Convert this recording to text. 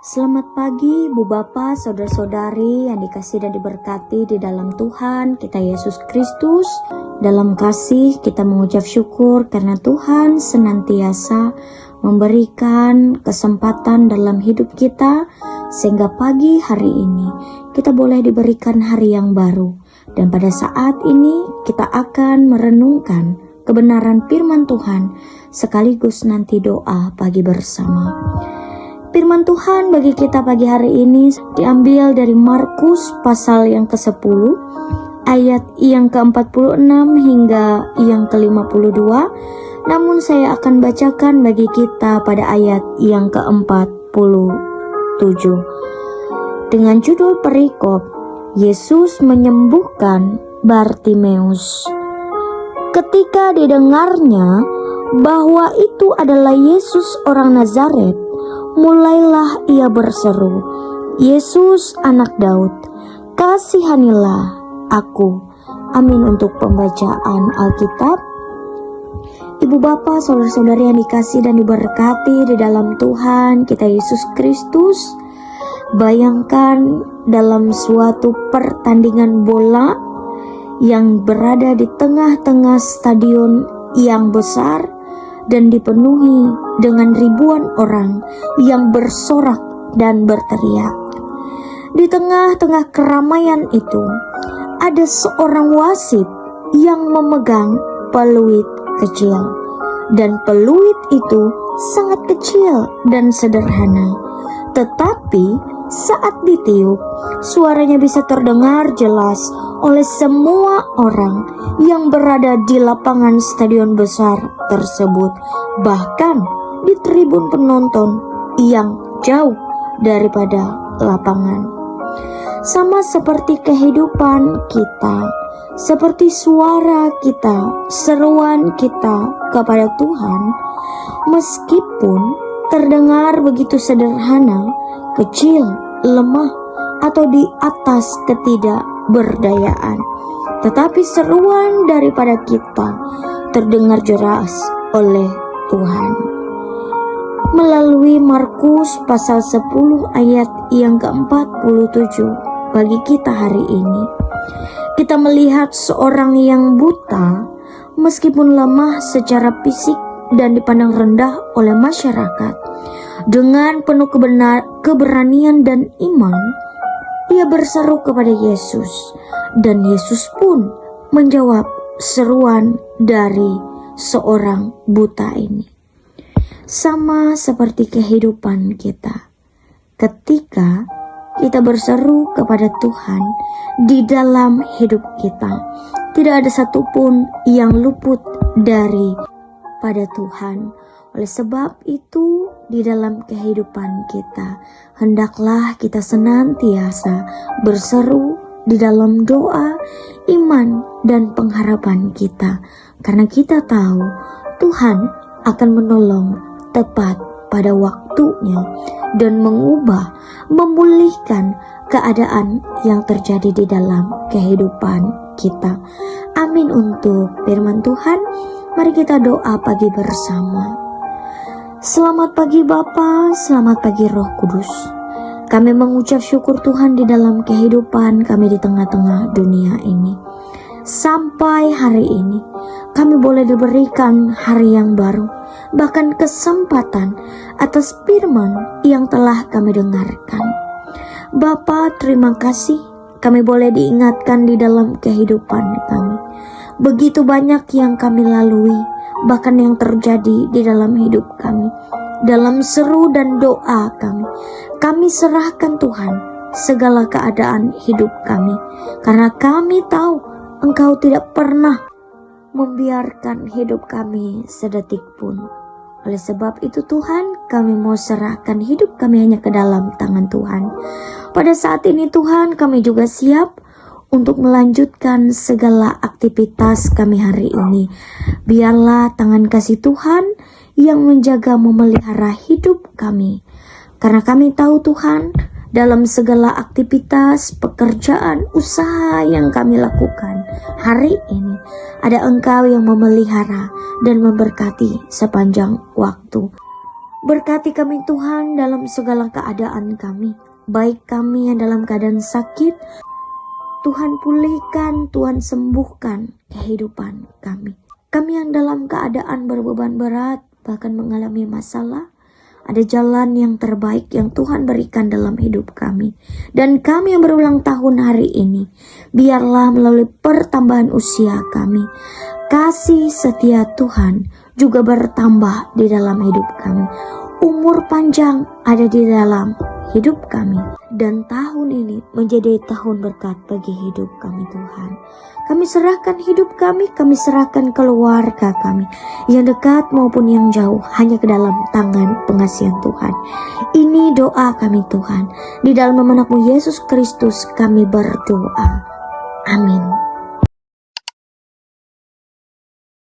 Selamat pagi Bu Bapa, Saudara-saudari yang dikasihi dan diberkati di dalam Tuhan kita Yesus Kristus. Dalam kasih kita mengucap syukur karena Tuhan senantiasa memberikan kesempatan dalam hidup kita, sehingga pagi hari ini kita boleh diberikan hari yang baru. Dan pada saat ini kita akan merenungkan kebenaran firman Tuhan sekaligus nanti doa pagi bersama. Firman Tuhan bagi kita pagi hari ini diambil dari Markus pasal yang ke-10 ayat yang ke-46 hingga yang ke-52. Namun saya akan bacakan bagi kita pada ayat yang ke-47 dengan judul perikop Yesus menyembuhkan Bartimeus. Ketika didengarnya bahwa itu adalah Yesus orang Nazaret, mulailah ia berseru, "Yesus anak Daud, kasihanilah aku." Amin untuk pembacaan Alkitab. Ibu Bapa, saudara-saudari yang dikasihi dan diberkati di dalam Tuhan kita Yesus Kristus, bayangkan dalam suatu pertandingan bola yang berada di tengah-tengah stadion yang besar dan dipenuhi dengan ribuan orang yang bersorak dan berteriak. Di tengah-tengah keramaian itu, ada seorang wasit yang memegang peluit kecil, dan peluit itu sangat kecil dan sederhana. Tetapi saat ditiup, suaranya bisa terdengar jelas oleh semua orang yang berada di lapangan stadion besar tersebut, bahkan di tribun penonton yang jauh daripada lapangan. Sama seperti kehidupan kita, seperti suara kita, seruan kita kepada Tuhan, meskipun terdengar begitu sederhana, kecil, lemah, atau di atas ketidakberdayaan, tetapi seruan daripada kita terdengar jelas oleh Tuhan. Melalui Markus pasal 10 ayat yang ke-47 bagi kita hari ini, kita melihat seorang yang buta, meskipun lemah secara fisik dan dipandang rendah oleh masyarakat, dengan penuh keberanian dan iman, ia berseru kepada Yesus, dan Yesus pun menjawab seruan dari seorang buta ini. Sama seperti kehidupan kita, ketika kita berseru kepada Tuhan di dalam hidup kita, tidak ada satupun yang luput dari pada Tuhan. Oleh sebab itu, di dalam kehidupan kita, hendaklah kita senantiasa berseru di dalam doa, iman, dan pengharapan kita, karena kita tahu Tuhan akan menolong tepat pada waktunya dan mengubah, memulihkan keadaan yang terjadi di dalam kehidupan kita. Amin untuk firman Tuhan. Mari kita doa pagi bersama. Selamat pagi Bapa, selamat pagi Roh Kudus. Kami mengucap syukur Tuhan di dalam kehidupan kami di tengah-tengah dunia ini. Sampai hari ini kami boleh diberikan hari yang baru, bahkan kesempatan atas firman yang telah kami dengarkan. Bapa, terima kasih kami boleh diingatkan di dalam kehidupan kami. Begitu banyak yang kami lalui, bahkan yang terjadi di dalam hidup kami. Dalam seru dan doa kami serahkan Tuhan segala keadaan hidup kami, karena kami tahu Engkau tidak pernah membiarkan hidup kami sedetik pun. Oleh sebab itu Tuhan, kami mau serahkan hidup kami hanya ke dalam tangan Tuhan. Pada saat ini Tuhan, kami juga siap untuk melanjutkan segala aktivitas kami hari ini. Biarlah tangan kasih Tuhan yang menjaga memelihara hidup kami. Karena kami tahu Tuhan, dalam segala aktivitas, pekerjaan, usaha yang kami lakukan hari ini, ada Engkau yang memelihara dan memberkati sepanjang waktu. Berkati kami Tuhan dalam segala keadaan kami, baik kami yang dalam keadaan sakit, Tuhan pulihkan, Tuhan sembuhkan kehidupan kami. Kami yang dalam keadaan berbeban berat, bahkan mengalami masalah, ada jalan yang terbaik yang Tuhan berikan dalam hidup kami. Dan kami yang berulang tahun hari ini, biarlah melalui pertambahan usia kami, kasih setia Tuhan juga bertambah di dalam hidup kami. Umur panjang ada di dalam hidup kami. Dan tahun ini menjadi tahun berkat bagi hidup kami Tuhan. Kami serahkan hidup kami serahkan keluarga kami, yang dekat maupun yang jauh, hanya ke dalam tangan pengasihan Tuhan. Ini doa kami Tuhan. Di dalam nama Yesus Kristus kami berdoa. Amin.